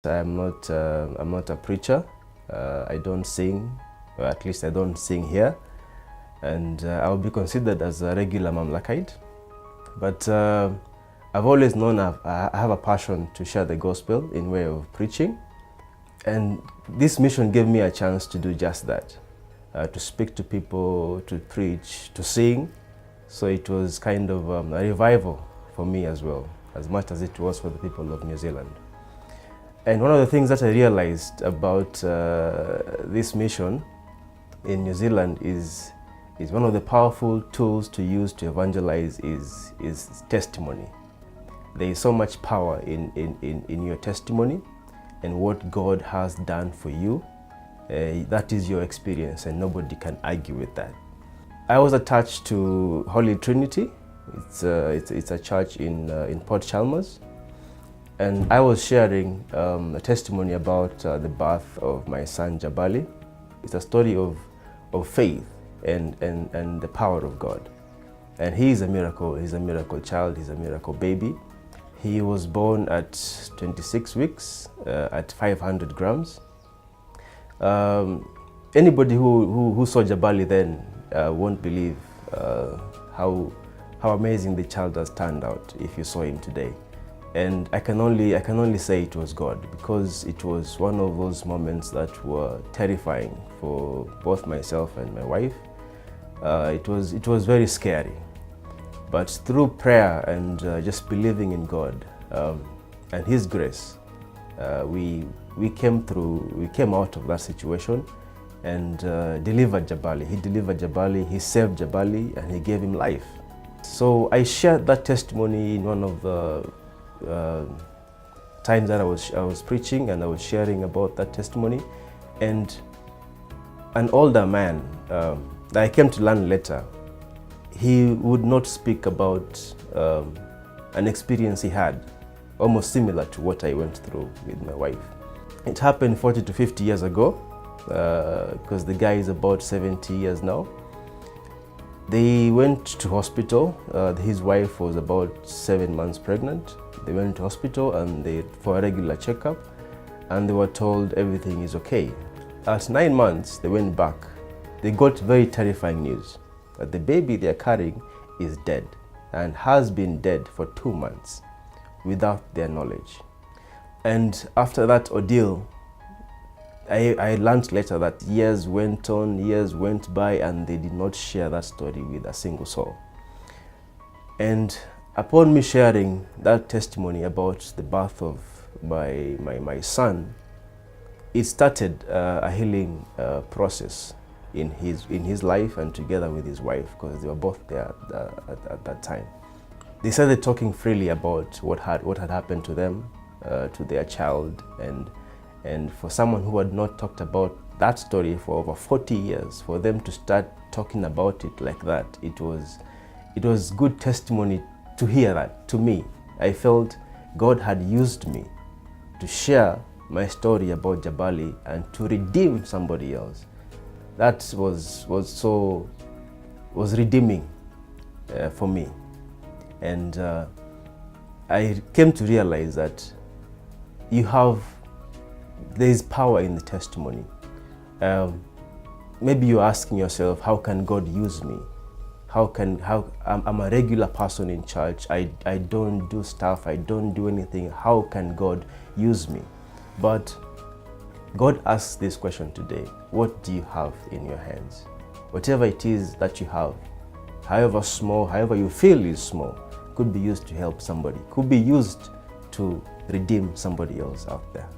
I'm not a preacher. I don't sing, or at least I don't sing here. And I'll be considered as a regular Mamlakite. But I've always known I have a passion to share the gospel in way of preaching. And this mission gave me a chance to do just that, to speak to people, to preach, to sing. So it was kind of a revival for me as well, as much as it was for the people of New Zealand. And one of the things that I realized about this mission in New Zealand is one of the powerful tools to use to evangelize is testimony. There is so much power in your testimony and what God has done for you. That is your experience and nobody can argue with that. I was attached to Holy Trinity. It's a church in Port Chalmers. And I was sharing a testimony about the birth of my son Jabali. It's a story of faith and the power of God. And he is a miracle. He's a miracle child. He's a miracle baby. He was born at 26 weeks at 500 grams. Anybody who saw Jabali then won't believe how amazing the child has turned out if you saw him today. And I can only say it was God, because it was one of those moments that were terrifying for both myself and my wife. It was very scary. But through prayer and just believing in God and His grace, we came out of that situation and delivered Jabali. He delivered Jabali, He saved Jabali, and He gave him life. So I shared that testimony in one of the times that I was preaching, and I was sharing about that testimony. And an older man that I came to learn later, he would not speak about an experience he had, almost similar to what I went through with my wife. It happened 40 to 50 years ago, because the guy is about 70 years now. They went to hospital. His wife was about 7 months pregnant. They went to hospital and for a regular checkup, and they were told everything is okay. At 9 months, they went back. They got very terrifying news that the baby they are carrying is dead and has been dead for 2 months without their knowledge. And after that ordeal, I learned later that years went on, years went by, and they did not share that story with a single soul. And upon me sharing that testimony about the birth of my son, it started a healing process in his life and together with his wife, because they were both there at that time. They started talking freely about what had happened to them, to their child, and for someone who had not talked about that story for over 40 years, for them to start talking about it like that, it was good testimony to hear that. To me, I felt God had used me to share my story about Jabali and to redeem somebody else. That was redeeming for me. And I came to realize that there is power in the testimony. Maybe you're asking yourself, how can God use me? I'm a regular person in church. I don't do stuff. I don't do anything. How can God use me? But God asks this question today: what do you have in your hands? Whatever it is that you have, however small, however you feel is small, could be used to help somebody, could be used to redeem somebody else out there.